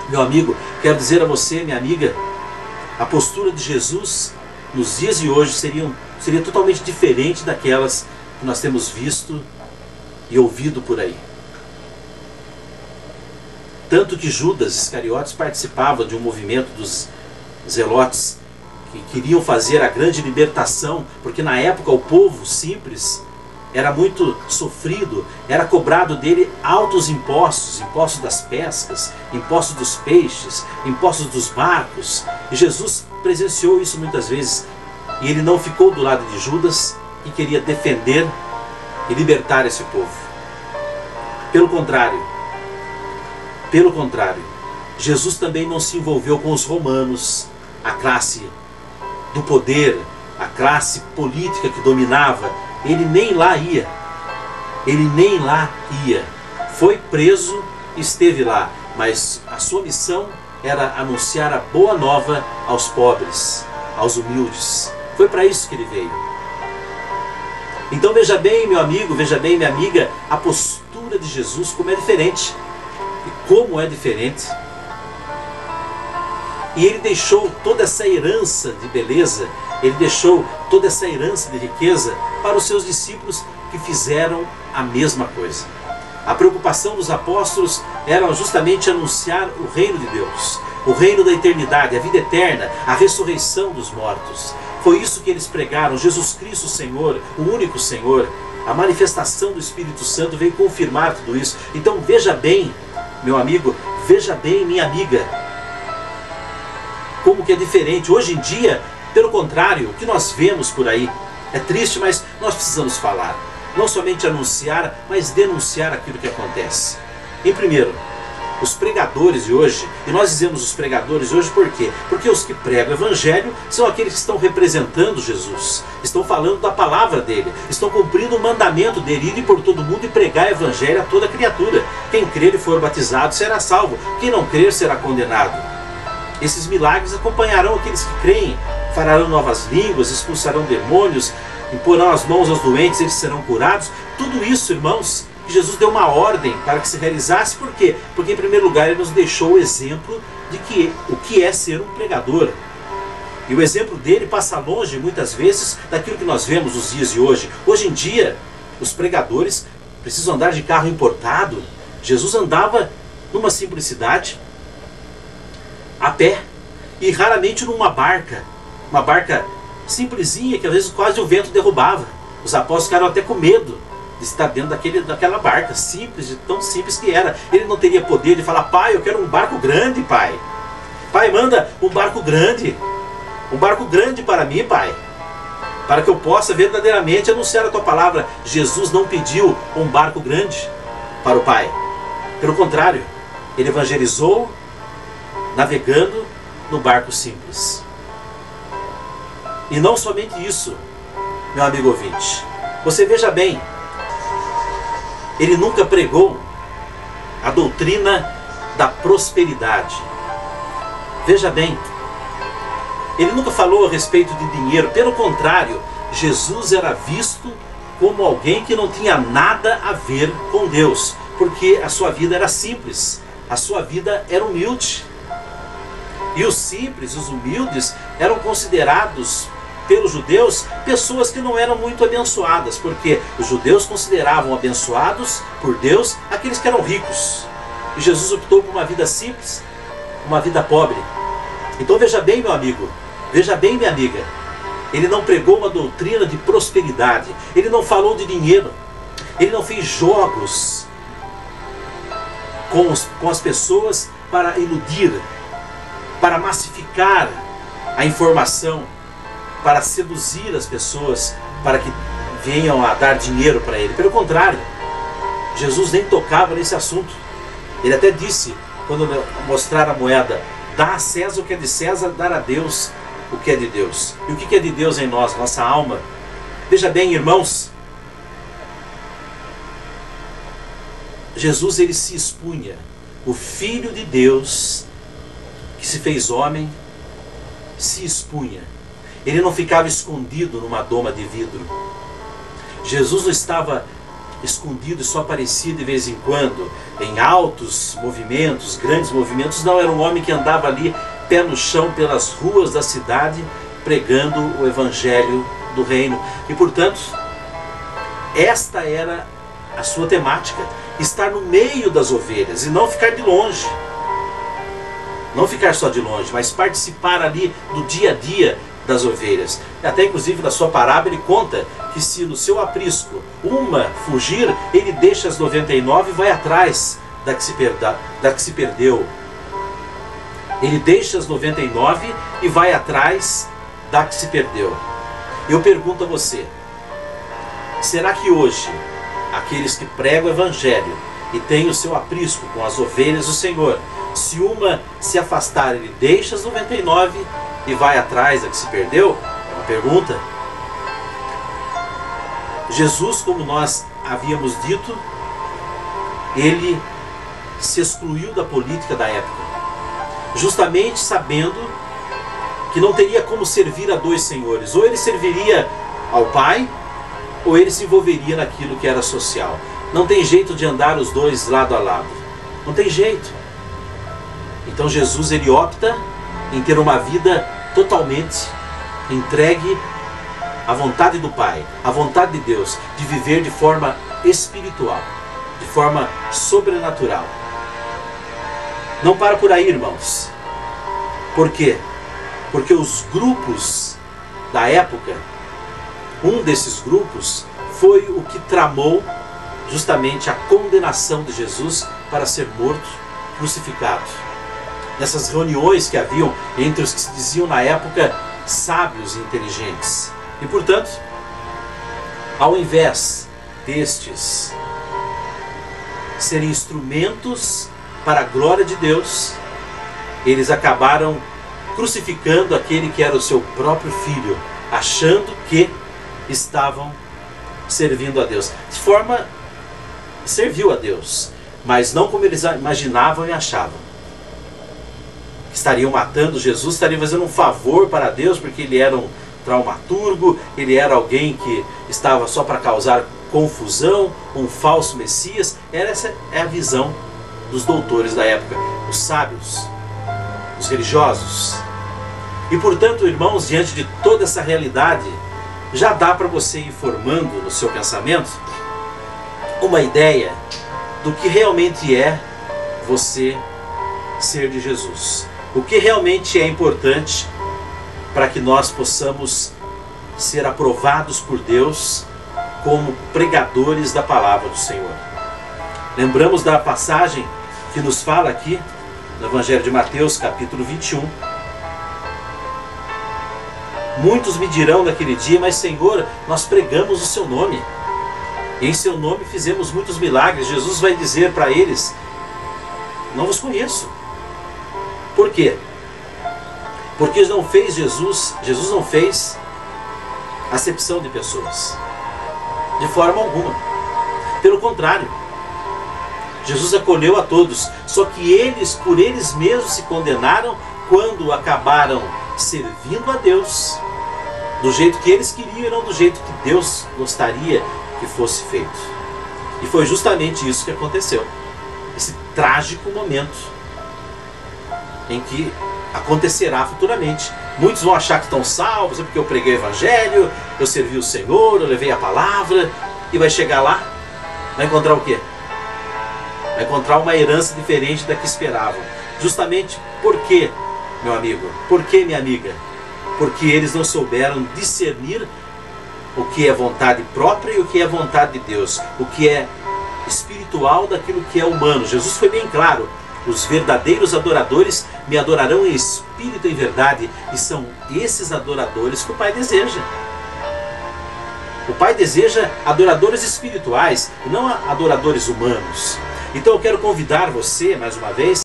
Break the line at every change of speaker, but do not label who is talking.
Meu amigo, quero dizer a você, minha amiga, a postura de Jesus nos dias de hoje seria totalmente diferente daquelas que nós temos visto e ouvido por aí. Tanto que Judas Iscariotes participava de um movimento dos zelotes que queriam fazer a grande libertação, porque na época o povo simples era muito sofrido, era cobrado dele altos impostos, impostos das pescas, impostos dos peixes, impostos dos barcos. E Jesus presenciou isso muitas vezes. E ele não ficou do lado de Judas, que queria defender e libertar esse povo. Pelo contrário, Jesus também não se envolveu com os romanos, a classe do poder, a classe política que dominava. Ele nem lá ia. Foi preso, esteve lá, mas a sua missão era anunciar a boa nova aos pobres, aos humildes. Foi para isso que ele veio. Então veja bem, meu amigo, veja bem, minha amiga, a postura de Jesus, como é diferente. E como é diferente. E ele deixou toda essa herança de beleza, ele deixou toda essa herança de riqueza para os seus discípulos, que fizeram a mesma coisa. A preocupação dos apóstolos era justamente anunciar o reino de Deus, o reino da eternidade, a vida eterna, a ressurreição dos mortos. Foi isso que eles pregaram. Jesus Cristo, o Senhor, o único Senhor. A manifestação do Espírito Santo veio confirmar tudo isso. Então veja bem, meu amigo, veja bem, minha amiga, como que é diferente. Hoje em dia, pelo contrário, o que nós vemos por aí é triste, mas nós precisamos falar. Não somente anunciar, mas denunciar aquilo que acontece. Em primeiro, os pregadores de hoje, e nós dizemos os pregadores de hoje por quê? Porque os que pregam o Evangelho são aqueles que estão representando Jesus, estão falando da palavra dele, estão cumprindo o mandamento dele, ir por todo mundo e pregar o Evangelho a toda criatura. Quem crer e for batizado será salvo, quem não crer será condenado. Esses milagres acompanharão aqueles que creem, falarão novas línguas, expulsarão demônios, imporão as mãos aos doentes, eles serão curados. Tudo isso, irmãos, que Jesus deu uma ordem para que se realizasse. Por quê? Porque em primeiro lugar ele nos deixou o exemplo de o que é ser um pregador. E o exemplo dele passa longe muitas vezes daquilo que nós vemos nos dias de hoje. Hoje em dia, os pregadores precisam andar de carro importado. Jesus andava numa simplicidade, a pé, e raramente numa barca. Uma barca simplesinha que às vezes quase o vento derrubava. Os apóstolos ficaram até com medo de estar dentro daquela barca, simples, de tão simples que era. Ele não teria poder de falar: pai, eu quero um barco grande, pai. Pai, manda um barco grande. Um barco grande para mim, pai, para que eu possa verdadeiramente anunciar a tua palavra. Jesus não pediu um barco grande para o pai. Pelo contrário, ele evangelizou navegando no barco simples. E não somente isso, meu amigo ouvinte. Você veja bem, ele nunca pregou a doutrina da prosperidade. Veja bem, ele nunca falou a respeito de dinheiro. Pelo contrário, Jesus era visto como alguém que não tinha nada a ver com Deus, porque a sua vida era simples, a sua vida era humilde. E os simples, os humildes, eram considerados pelos judeus pessoas que não eram muito abençoadas, porque os judeus consideravam abençoados por Deus aqueles que eram ricos. E Jesus optou por uma vida simples, uma vida pobre. Então veja bem, meu amigo, veja bem, minha amiga, ele não pregou uma doutrina de prosperidade, ele não falou de dinheiro, ele não fez jogos com as pessoas para iludir, para massificar a informação, para seduzir as pessoas, para que venham a dar dinheiro para ele. Pelo contrário, Jesus nem tocava nesse assunto. Ele até disse, quando mostrar a moeda: dá a César o que é de César, dar a Deus o que é de Deus. E o que é de Deus em nós? Nossa alma. Veja bem, irmãos, Jesus, ele se expunha. O Filho de Deus, que se fez homem, se expunha. Ele não ficava escondido numa doma de vidro. Jesus não estava escondido e só aparecia de vez em quando, em altos movimentos, grandes movimentos. Não, era um homem que andava ali, pé no chão, pelas ruas da cidade, pregando o evangelho do reino. E portanto, esta era a sua temática, estar no meio das ovelhas e não ficar de longe. Não ficar só de longe, mas participar ali do dia a dia das ovelhas. Até inclusive na sua parábola ele conta que se no seu aprisco uma fugir, ele deixa as 99 e vai atrás da que se perdeu. Ele deixa as 99 e vai atrás da que se perdeu. Eu pergunto a você, será que hoje aqueles que pregam o evangelho e têm o seu aprisco com as ovelhas do Senhor, se uma se afastar, ele deixa as 99 e vai atrás da que se perdeu? É uma pergunta. Jesus, como nós havíamos dito, ele se excluiu da política da época, justamente sabendo que não teria como servir a dois senhores. Ou ele serviria ao Pai, ou ele se envolveria naquilo que era social. Não tem jeito de andar os dois lado a lado. Não tem jeito. Então Jesus, ele opta em ter uma vida totalmente entregue à vontade do Pai, à vontade de Deus, de viver de forma espiritual, de forma sobrenatural. Não para por aí, irmãos. Por quê? Porque os grupos da época, um desses grupos foi o que tramou justamente a condenação de Jesus para ser morto, crucificado. Nessas reuniões que haviam entre os que se diziam na época sábios e inteligentes. E portanto, ao invés destes serem instrumentos para a glória de Deus, eles acabaram crucificando aquele que era o seu próprio filho, achando que estavam servindo a Deus. De forma, serviu a Deus, mas não como eles imaginavam e achavam. Estariam matando Jesus, estariam fazendo um favor para Deus, porque ele era um traumaturgo, ele era alguém que estava só para causar confusão, um falso Messias. Essa é a visão dos doutores da época, os sábios, os religiosos. E portanto, irmãos, diante de toda essa realidade, já dá para você ir formando no seu pensamento uma ideia do que realmente é você ser de Jesus. O que realmente é importante para que nós possamos ser aprovados por Deus como pregadores da palavra do Senhor. Lembramos da passagem que nos fala aqui no Evangelho de Mateus, capítulo 21. Muitos me dirão naquele dia, mas Senhor, nós pregamos o seu nome. Em seu nome fizemos muitos milagres. Jesus vai dizer para eles, não vos conheço. Por quê? Porque não fez Jesus não fez acepção de pessoas. De forma alguma. Pelo contrário, Jesus acolheu a todos. Só que eles, por eles mesmos, se condenaram quando acabaram servindo a Deus do jeito que eles queriam e não do jeito que Deus gostaria que fosse feito. E foi justamente isso que aconteceu. Esse trágico momento em que acontecerá futuramente. Muitos vão achar que estão salvos, é porque eu preguei o evangelho, eu servi o Senhor, eu levei a palavra, e vai chegar lá, vai encontrar o quê? Vai encontrar uma herança diferente da que esperavam. Justamente por quê, meu amigo? Por quê, minha amiga? Porque eles não souberam discernir o que é vontade própria e o que é vontade de Deus, o que é espiritual daquilo que é humano. Jesus foi bem claro: os verdadeiros adoradores me adorarão em espírito e em verdade, e são esses adoradores que o Pai deseja. O Pai deseja adoradores espirituais e não adoradores humanos. Então eu quero convidar você, mais uma vez,